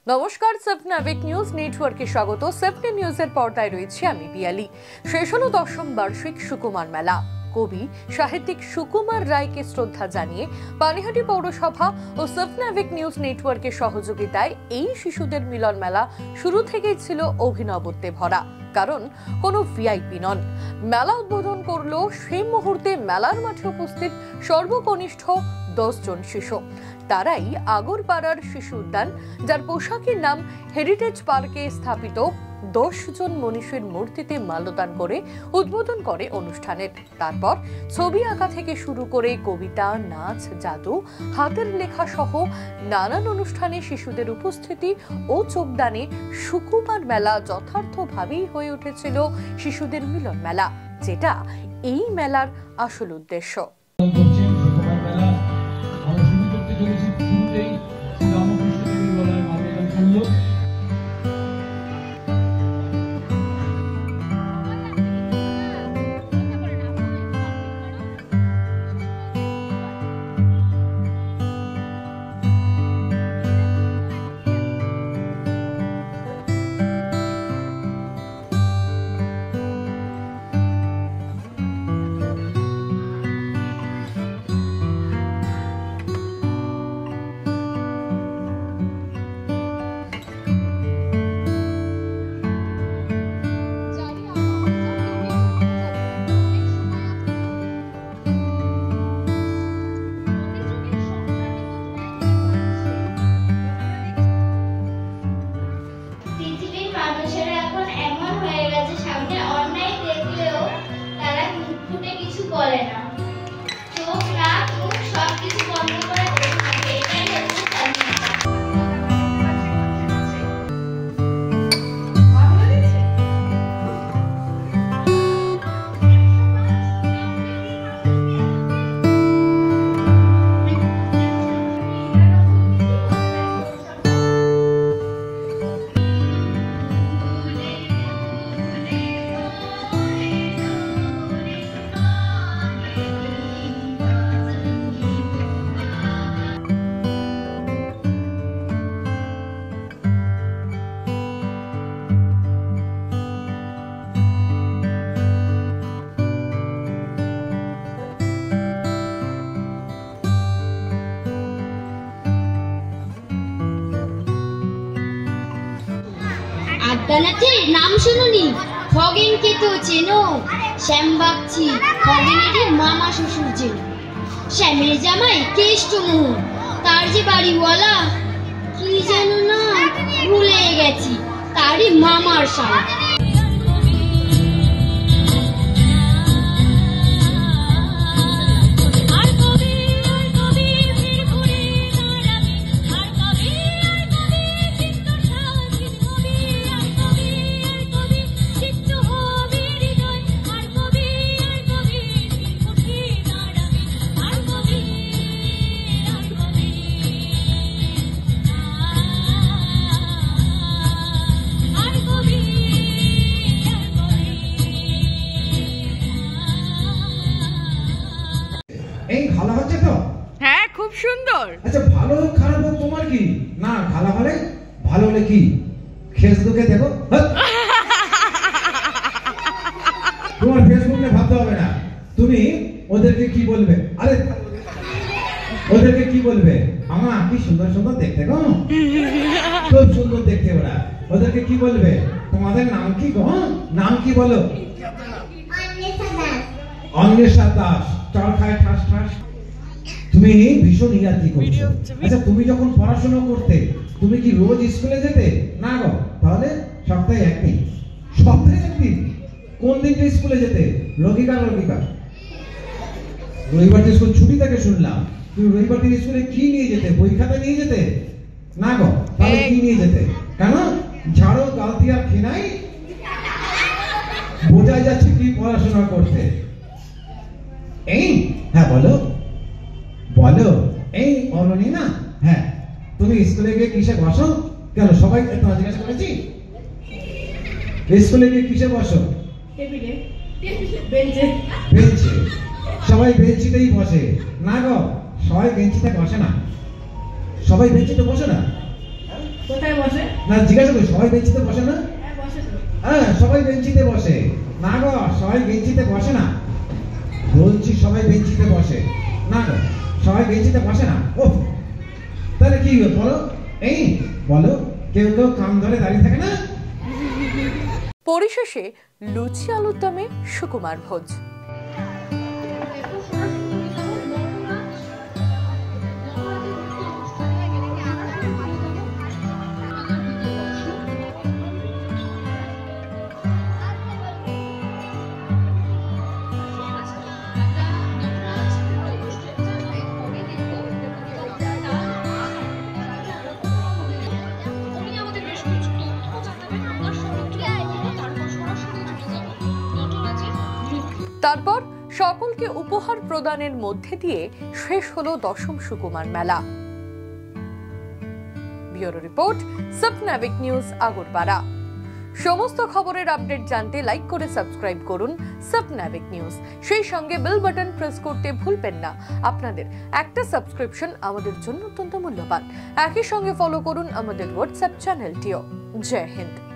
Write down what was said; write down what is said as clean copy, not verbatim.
নমস্কার, সেফনাভিক নিউজ নেটওয়ার্কে স্বাগত। সেফনে নিউজের পর্দায় রয়েছে আমি পিয়ালি। শেষ হলো 10ম বার্ষিক সুকুমার মেলা। কবি সাহিত্যিক সুকুমার রায়কে শ্রদ্ধা জানিয়ে পানিহাটি পৌরসভা ও সেফনাভিক নিউজ নেটওয়ার্কের সহযোগিতায় এই শিশুদের মিলন মেলা শুরু থেকেই ছিল অভিনবত্বে ভরা, কারণ কোনো ভিআইপি নন। মেলা উদ্বোধন করলো সেই মুহূর্তে মেলার মাঠে উপস্থিত সর্বকনিষ্ঠ 10 জন শিশু। তারাই আগরপাড়ার শিশু উদ্যান, যার পোশাকের নাম হেরিটেজ পার্কে স্থাপিত 10 জন মনীষীর মূর্তিতে মাল্যদান করে উদ্বোধন করে অনুষ্ঠানের। তারপর ছবি আঁকা থেকে শুরু করে কবিতা, নাচ, জাদু, হাতের লেখা সহ নানান অনুষ্ঠানে শিশুদের উপস্থিতি ও যোগদানে সুকুমার মেলা যথার্থভাবেই হয়ে উঠেছিল শিশুদের মিলন মেলা, যেটা এই মেলার আসল উদ্দেশ্য। আড্ডানাথের নাম শুনুনি? খগেনকে তো চেনো? শ্যামবাগচি খগেনেরই মামা শ্বশুর চেনো। শ্যামের জামাই কেষ্টমোহন, তার যে বাড়িওয়ালা কি যেন না ভুলে গেছি, তারই মামার শালা। এই খালা হচ্ছে তো? হ্যাঁ, খুব সুন্দর। আচ্ছা, ভালো হোক খারাপ হোক তোমার কি? না, খালা হলে ভালো হলে কি ফেসবুকে দেখো, তোমার ফেসবুকে ভাবতে হবে না। তুমি ওদেরকে কি বলবে? আরে ওদেরকে কি বলবে? আমা কি সুন্দর সুন্দর দেখতে গো, খুব সুন্দর দেখতে ওরা। ওদেরকে কি বলবে? তোমাদের নাম কি গো? নাম কি বলো? অন্বেষা দাস। চল খায় ঠাস ঠাস। তুমি ভীষণ ইয়ার্কি করছো। আচ্ছা, তুমি যখন পড়াশোনা করতে তুমি কি রোজ স্কুলে যেতে? না গো। তাহলে সপ্তাহে একদিন? সপ্তাহে একদিন? কোন দিনটা স্কুলে যেতে? লৌকিকা লৌকিকা রবিবার দিন স্কুল ছুটি থাকে শুনলাম। তুমি রবিবার দিন স্কুলে কি নিয়ে যেতে? বই খাতা নিয়ে যেতে? না গো। তাহলে কি নিয়ে যেতে? কেন? ঝাড়ো, গালতি আর খিনাই? বোঝাই যাচ্ছে কি পড়াশোনা করতে। এই হ্যাঁ বলো বলো। এই বলনি না? হ্যাঁ, তুমি স্কুলে গিয়ে কিসে বসো? কেন সবাই তোমার জিজ্ঞাসা করেছি? স্কুলে গিয়ে কিসে বসো? টেবিলে, বেঞ্চে। বেঞ্চে সবাই বেঞ্চিতেই বসে। না গো, সবাই বেঞ্চিতে বসে না। সবাই বেঞ্চিতে বসে না। কোথায় বসে? না জিজ্ঞাসা করি, সবাই বেঞ্চিতে বসে না? হ্যাঁ বসে তো। হ্যাঁ সবাই বেঞ্চিতে বসে না গো, সবাই বেঞ্চিতে বসে না বলছি, সবাই বেঞ্চিতে বসে না গো, সবাই বেঞ্চিতে বসে না। ও তাহলে কি বলো, এই বলো, কেউ কেউ কাম ধরে দাঁড়িয়ে থাকে না? পরিশেষে লুচি আলুর দমে সুকুমার ভোজ। তারপর সকলকে উপহার প্রদানের মধ্যে দিয়ে শেষ হলো দশম সুকুমার মেলা। ব্যুরো রিপোর্ট, স্বপ্নাবিক নিউজ, আগরপাড়া। সমস্ত খবরের আপডেট জানতে লাইক করে সাবস্ক্রাইব করুন স্বপ্নাবিক নিউজ। সেই সঙ্গে বেল বাটন প্রেস করতে ভুলবেন না। আপনাদের একটা সাবস্ক্রিপশন আমাদের জন্য অত্যন্ত মূল্যবান। একই সঙ্গে ফলো করুন আমাদের হোয়াটসঅ্যাপ চ্যানেলটিও। জয় হিন্দ।